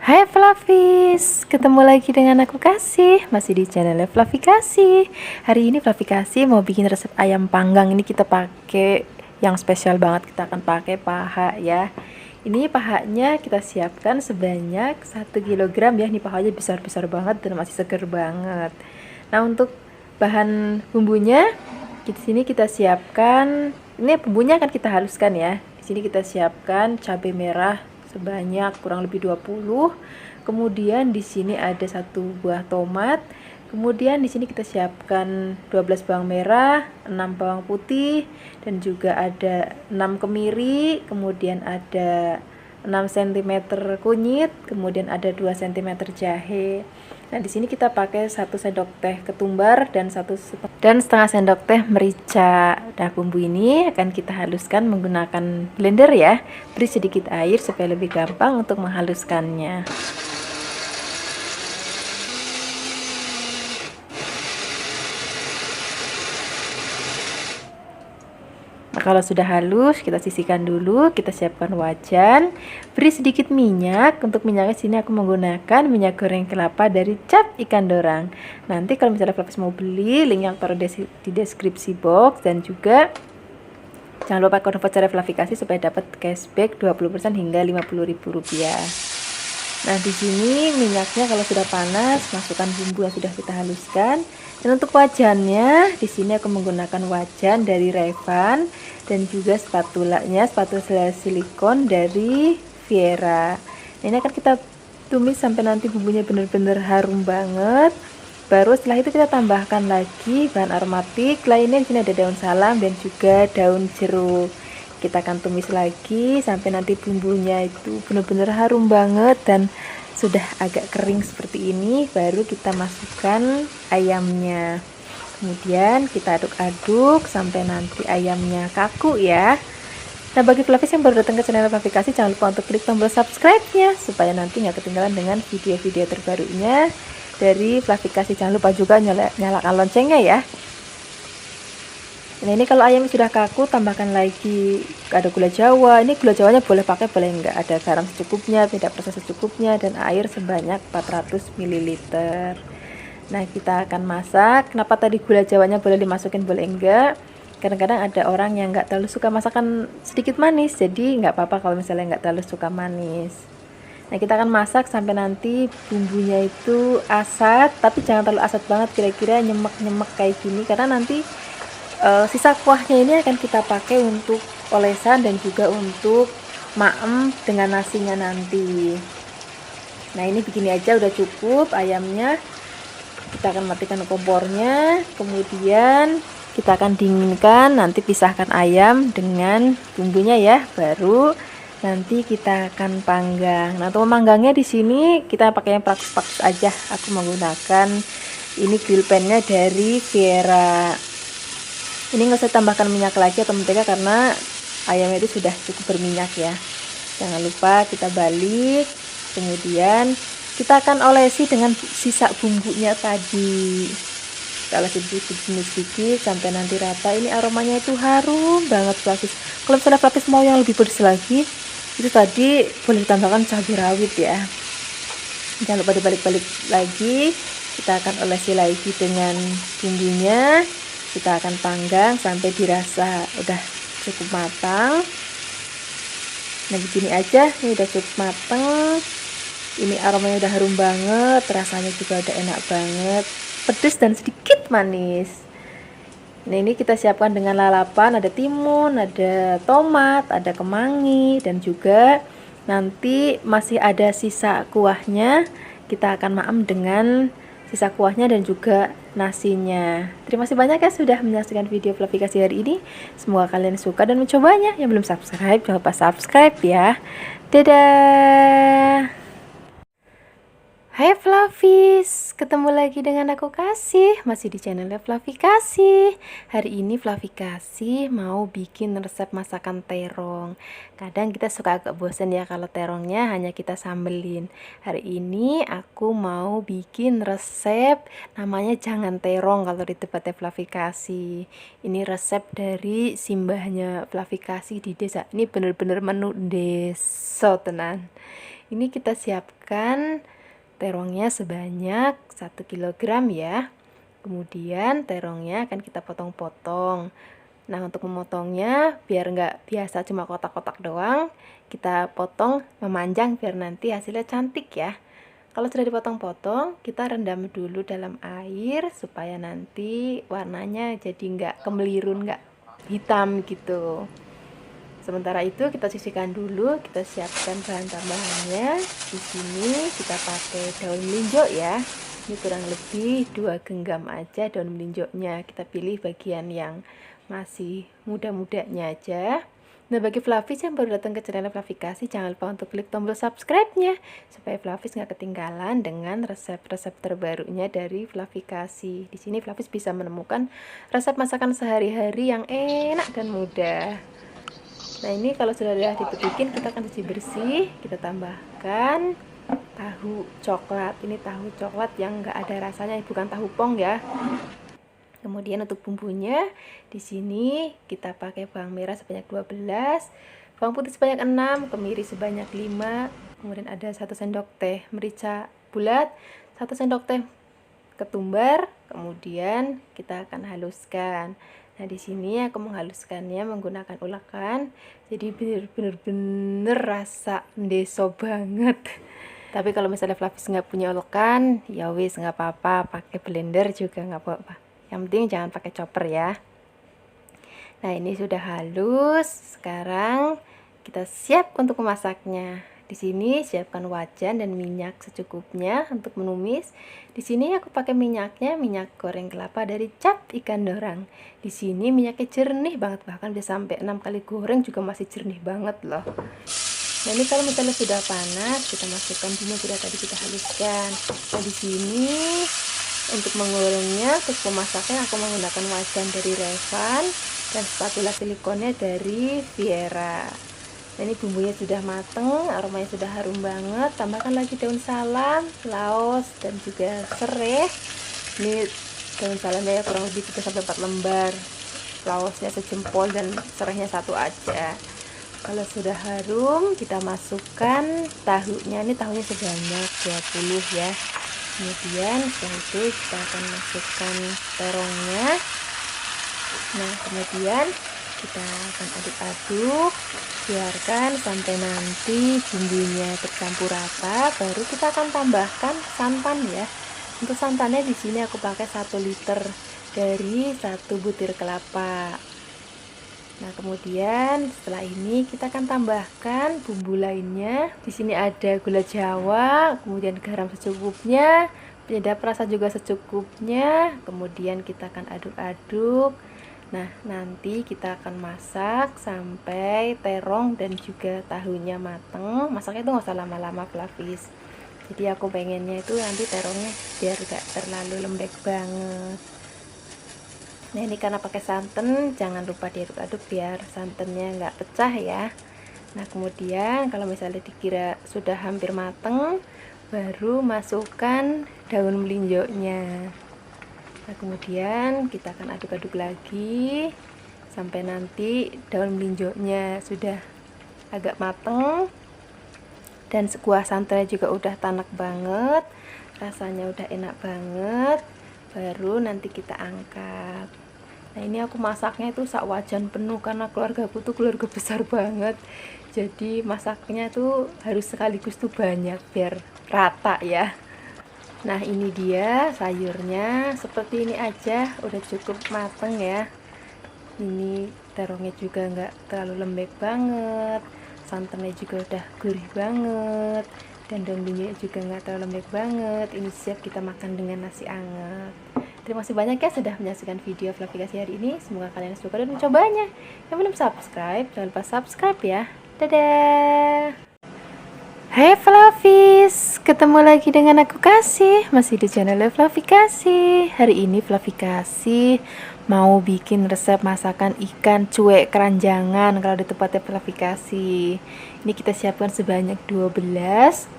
Hai Flavis, ketemu lagi dengan aku Kasih, masih di channel Flavi Kasih. Hari ini Flavi Kasih mau bikin resep ayam panggang. Ini kita pakai yang spesial banget, kita akan pakai paha ya. Ini pahanya kita siapkan sebanyak 1 kg ya. Ini pahanya besar-besar banget dan masih seger banget. Nah, untuk bahan bumbunya di sini kita siapkan, ini bumbunya akan kita haluskan ya. Di sini kita siapkan cabai merah sebanyak kurang lebih 20. Kemudian di sini ada 1 buah tomat. Kemudian di sini kita siapkan 12 bawang merah, 6 bawang putih, dan juga ada 6 kemiri, kemudian ada 6 cm kunyit, kemudian ada 2 cm jahe. Nah, di sini kita pakai 1 sendok teh ketumbar dan 1,5 sendok teh merica. Nah, bumbu ini akan kita haluskan menggunakan blender ya. Beri sedikit air supaya lebih gampang untuk menghaluskannya. Nah, kalau sudah halus, kita sisihkan dulu, kita siapkan wajan, beri sedikit minyak. Untuk minyaknya sini aku menggunakan minyak goreng kelapa dari Cap Ikan Dorang. Nanti kalau misalnya Flavis mau beli, linknya aku taruh di deskripsi box, dan juga jangan lupa kode voucher Flavi Kasih supaya dapat cashback 20% hingga Rp50.000. Nah, di sini minyaknya kalau sudah panas, masukkan bumbu yang sudah kita haluskan. Dan untuk wajannya, di sini aku menggunakan wajan dari Revan dan juga spatula silikon dari Viera. Nah, ini akan kita tumis sampai nanti bumbunya benar-benar harum banget. Baru setelah itu kita tambahkan lagi bahan aromatik lainnya. Di sini ada daun salam dan juga daun jeruk. Kita akan tumis lagi sampai nanti bumbunya itu benar-benar harum banget dan sudah agak kering seperti ini. Baru kita masukkan ayamnya, kemudian kita aduk-aduk sampai nanti ayamnya kaku ya. Nah, bagi Flavis yang baru datang ke channel Flavi Kasih, jangan lupa untuk klik tombol subscribe-nya supaya nanti nggak ketinggalan dengan video-video terbarunya dari Flavi Kasih. Jangan lupa juga nyalakan loncengnya ya. Nah, ini kalau ayam sudah kaku, tambahkan lagi ada gula jawa. Ini gula jawanya boleh pakai, boleh enggak. Ada garam secukupnya, tidak perasa secukupnya, dan air sebanyak 400 ml. Nah, kita akan masak. Kenapa tadi gula jawanya boleh dimasukin, boleh enggak? Kadang-kadang ada orang yang enggak terlalu suka masakan sedikit manis, jadi enggak apa-apa kalau misalnya enggak terlalu suka manis. Nah, kita akan masak sampai nanti bumbunya itu asat, tapi jangan terlalu asat banget, kira-kira nyemek-nyemek kayak gini, karena nanti sisa kuahnya ini akan kita pakai untuk olesan dan juga untuk maem dengan nasinya nanti. Nah, ini begini aja udah cukup ayamnya. Kita akan matikan kompornya, kemudian kita akan dinginkan. Nanti pisahkan ayam dengan bumbunya ya, baru nanti kita akan panggang. Nah, untuk memanggangnya di sini kita pakai yang praktis aja. Aku menggunakan ini grill pan-nya dari Viera. Ini nggak usah tambahkan minyak lagi atau mentega karena ayamnya itu sudah cukup berminyak ya. Jangan lupa kita balik, kemudian kita akan olesi dengan sisa bumbunya tadi. Kita olesi sedikit sampai nanti rata. Ini aromanya itu harum banget Flavis. Kalau misalnya Flavis mau yang lebih pedas lagi, itu tadi boleh ditambahkan cabai rawit ya. Jangan lupa dibalik-balik lagi. Kita akan olesi lagi dengan bumbunya. Kita akan panggang sampai dirasa udah cukup matang. Nah, begini aja, ini udah cukup matang. Ini aromanya udah harum banget, rasanya juga udah enak banget, pedas dan sedikit manis. Nah, ini kita siapkan dengan lalapan, ada timun, ada tomat, ada kemangi, dan juga nanti masih ada sisa kuahnya. Kita akan maem dengan sisa kuahnya dan juga nasinya. Terima kasih banyak ya sudah menyaksikan video Flavi Kasih hari ini. Semoga kalian suka dan mencobanya. Yang belum subscribe, jangan lupa subscribe ya. Dadah. Hai Flavis, ketemu lagi dengan aku Kasih, masih di channel Flavi Kasih. Hari ini Flavi Kasih mau bikin resep masakan terong. Kadang kita suka agak bosan ya kalau terongnya hanya kita sambelin. Hari ini aku mau bikin resep namanya jangan terong kalau di tempatnya Flavi Kasih. Ini resep dari simbahnya Flavi Kasih di desa. Ini bener-bener menu desa tenan. Ini kita siapkan terongnya sebanyak 1 kilogram ya. Kemudian terongnya akan kita potong-potong. Nah, untuk memotongnya biar nggak biasa cuma kotak-kotak doang, kita potong memanjang biar nanti hasilnya cantik ya. Kalau sudah dipotong-potong, kita rendam dulu dalam air supaya nanti warnanya jadi nggak kemelirun, nggak hitam gitu. Sementara itu kita sisihkan dulu, kita siapkan bahan tambahannya. Di sini kita pakai daun melinjo ya. Ini kurang lebih 2 genggam aja daun melinjonya. Kita pilih bagian yang masih muda-mudanya aja. Nah, bagi Flavis yang baru datang ke channel Flavikasi, jangan lupa untuk klik tombol subscribe-nya supaya Flavis nggak ketinggalan dengan resep-resep terbarunya dari Flavikasi. Di sini Flavis bisa menemukan resep masakan sehari-hari yang enak dan mudah. Nah, ini kalau sudah dipetikin, kita akan cuci bersih. Kita tambahkan tahu coklat. Ini tahu coklat yang enggak ada rasanya, bukan tahu pong ya. Kemudian untuk bumbunya, di sini kita pakai bawang merah sebanyak 12, bawang putih sebanyak 6, kemiri sebanyak 5, kemudian ada 1 sendok teh merica bulat, 1 sendok teh ketumbar, kemudian kita akan haluskan. Nah, di sini aku menghaluskannya menggunakan ulakan, jadi bener-bener rasa ndeso banget. Tapi kalau misalnya Flavis nggak punya ulakan, ya wis nggak apa-apa, pakai blender juga nggak apa-apa. Yang penting jangan pakai chopper ya. Nah, ini sudah halus. Sekarang kita siap untuk memasaknya. Di sini siapkan wajan dan minyak secukupnya untuk menumis. Di sini aku pakai minyaknya minyak goreng kelapa dari Cap Ikan Dorang. Di sini minyaknya jernih banget, bahkan bisa sampai 6 kali goreng juga masih jernih banget loh. Nah, ini kalau misalnya sudah panas, kita masukkan bumbu sudah tadi kita haluskan. Nah, di sini untuk menggorengnya, untuk memasaknya aku menggunakan wajan dari Revan dan spatula silikonnya dari Viera. Nah, ini bumbunya sudah mateng, aromanya sudah harum banget. Tambahkan lagi daun salam, laos, dan juga serai. Ini daun salamnya ya kurang lebih 3-4 lembar, laosnya sejempol, dan serainya 1 aja. Kalau sudah harum, kita masukkan tahunya. Ini tahunya sebanyak 20 ya. Kemudian setelah itu kita akan masukkan terongnya. Nah, kemudian kita akan aduk-aduk, biarkan sampai nanti bumbunya tercampur rata, baru kita akan tambahkan santan ya. Untuk santannya di sini aku pakai 1 liter dari 1 butir kelapa. Nah, kemudian setelah ini kita akan tambahkan bumbu lainnya. Di sini ada gula Jawa, kemudian garam secukupnya, penyedap rasa juga secukupnya. Kemudian kita akan aduk-aduk. Nah, nanti kita akan masak sampai terong dan juga tahunya mateng. Masaknya itu nggak usah lama-lama, Flavis. Jadi aku pengennya itu nanti terongnya biar gak terlalu lembek banget. Nah, ini karena pakai santan, jangan lupa diaduk-aduk biar santannya nggak pecah ya. Nah, kemudian kalau misalnya dikira sudah hampir mateng, baru masukkan daun melinjonya. Nah, kemudian kita akan aduk-aduk lagi sampai nanti daun melinjonya sudah agak mateng dan kuah santannya juga udah tanak banget, rasanya udah enak banget. Baru nanti kita angkat. Nah, ini aku masaknya itu sak wajan penuh karena keluarga aku tuh keluarga besar banget. Jadi masaknya tuh harus sekaligus tuh banyak biar rata ya. Nah, ini dia sayurnya, seperti ini aja udah cukup mateng ya. Ini terongnya juga nggak terlalu lembek banget, santannya juga udah gurih banget, dan daun bumbunya juga nggak terlalu lembek banget. Ini siap kita makan dengan nasi anget. Terima kasih banyak ya sudah menyaksikan video Flavikasi hari ini. Semoga kalian suka dan mencobanya. Yang belum subscribe, jangan lupa subscribe ya. Dadah. Hai Flavis, ketemu lagi dengan aku Kasih, masih di channel Flavikasi. Hari ini Flavikasi mau bikin resep masakan ikan cuek keranjangan kalau di tempatnya Flavikasi. Ini kita siapkan sebanyak 12.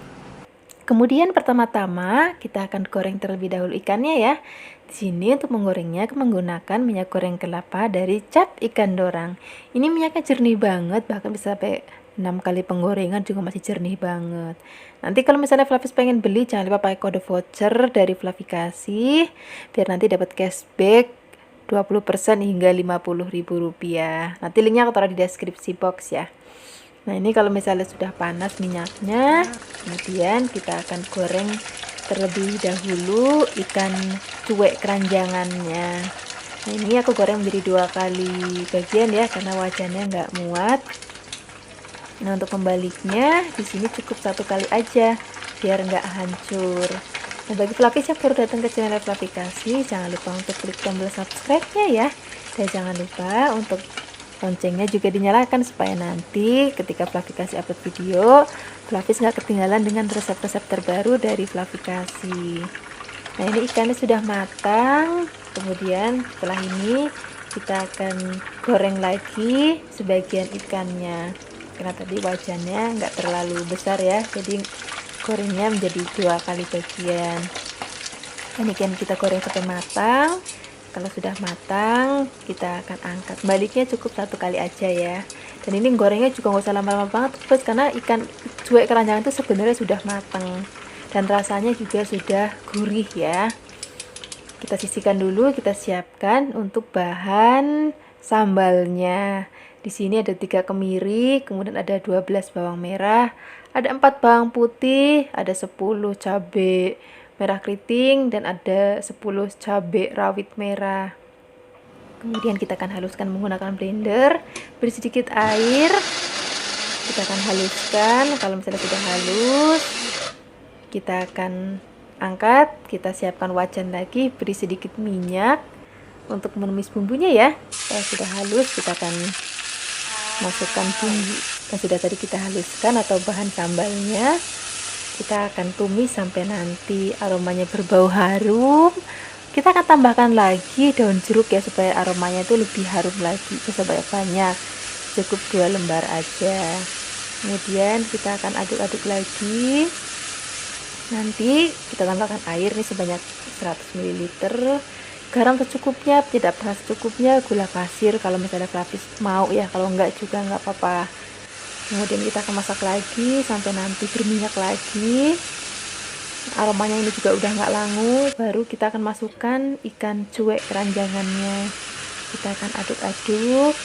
Kemudian pertama-tama kita akan goreng terlebih dahulu ikannya ya. Di sini untuk menggorengnya aku menggunakan minyak goreng kelapa dari Cap Ikan Dorang. Ini minyaknya jernih banget, bahkan bisa sampai 6 kali penggorengan juga masih jernih banget. Nanti kalau misalnya Flavis pengen beli, jangan lupa pakai kode voucher dari Flavikasi biar nanti dapat cashback 20% hingga Rp50.000. Nanti linknya aku taruh di deskripsi box ya. Nah, ini kalau misalnya sudah panas minyaknya, kemudian kita akan goreng terlebih dahulu ikan cuek keranjangannya. Nah, ini aku goreng menjadi 2 kali bagian ya, karena wajannya nggak muat. Nah, untuk membaliknya di sini cukup 1 kali aja biar nggak hancur. Nah, bagi Flavis yang baru datang ke channel Flavikasi, jangan lupa untuk klik tombol subscribe-nya ya. Dan jangan lupa untuk loncengnya juga dinyalakan supaya nanti ketika Flavikasi upload video, Flavis nggak ketinggalan dengan resep-resep terbaru dari Flavikasi. Nah, ini ikannya sudah matang. Kemudian setelah ini kita akan goreng lagi sebagian ikannya. Karena tadi wajannya nggak terlalu besar ya, jadi gorengnya menjadi 2 kali bagian. Ini kan kita goreng sampai matang. Kalau sudah matang, kita akan angkat. Baliknya cukup 1 kali aja ya. Dan ini gorengnya juga nggak usah lama-lama banget, terus karena ikan cuek keranjangan itu sebenarnya sudah matang dan rasanya juga sudah gurih ya. Kita sisihkan dulu, kita siapkan untuk bahan sambalnya. Di sini ada 3 kemiri, kemudian ada 12 bawang merah, ada 4 bawang putih, ada 10 cabai merah keriting, dan ada 10 cabai rawit merah. Kemudian kita akan haluskan menggunakan blender, beri sedikit air, kita akan haluskan. Kalau misalnya sudah halus, kita akan angkat, kita siapkan wajan lagi, beri sedikit minyak untuk menumis bumbunya ya. Kalau sudah halus, kita akan masukkan bumbu yang sudah tadi kita haluskan atau bahan sambalnya. Kita akan tumis sampai nanti aromanya berbau harum. Kita akan tambahkan lagi daun jeruk ya, supaya aromanya itu lebih harum lagi. Bisa banyak, cukup 2 lembar aja. Kemudian kita akan aduk-aduk lagi. Nanti kita tambahkan air nih sebanyak 100 ml, garam secukupnya, tidak pernah secukupnya, gula pasir kalau misalnya Flavis mau ya, kalau enggak juga enggak apa-apa. Kemudian kita akan masak lagi sampai nanti berminyak lagi. Aromanya ini juga udah nggak langu, baru kita akan masukkan ikan cuek keranjangannya. Kita akan aduk-aduk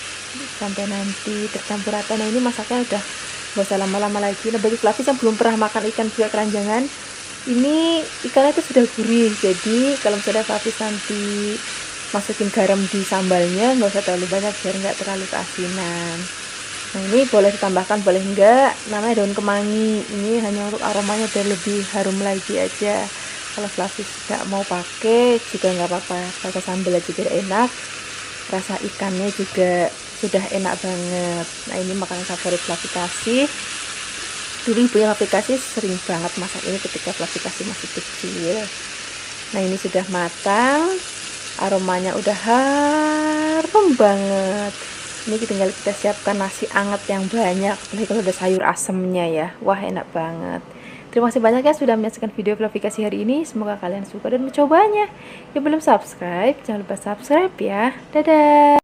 sampai nanti tercampur rata. Nah, ini masaknya udah nggak usah lama-lama lagi. Nah, bagi Flavis yang belum pernah makan ikan cuek keranjangan, ini ikannya itu sudah gurih. Jadi kalau misalnya Flavis nanti masukin garam di sambalnya, nggak usah terlalu banyak biar nggak terlalu keasinan. Nah, ini boleh ditambahkan, boleh enggak, namanya daun kemangi. Ini hanya untuk aromanya biar lebih harum lagi aja. Kalau Flavis nggak mau pakai juga nggak apa-apa, pakai sambal juga enak. Rasa ikannya juga sudah enak banget. Nah, ini makanan favorit Flavikasi. Dulu ibunya Flavikasi sering banget masak ini ketika Flavikasi masih kecil. Nah, ini sudah matang, aromanya udah harum banget. Ini tinggal kita siapkan nasi anget yang banyak, apalagi kalau ada sayur asemnya ya. Wah, enak banget. Terima kasih banyak ya sudah menyaksikan video Flavikasi hari ini. Semoga kalian suka dan mencobanya. Yang belum subscribe, jangan lupa subscribe ya. Dadah.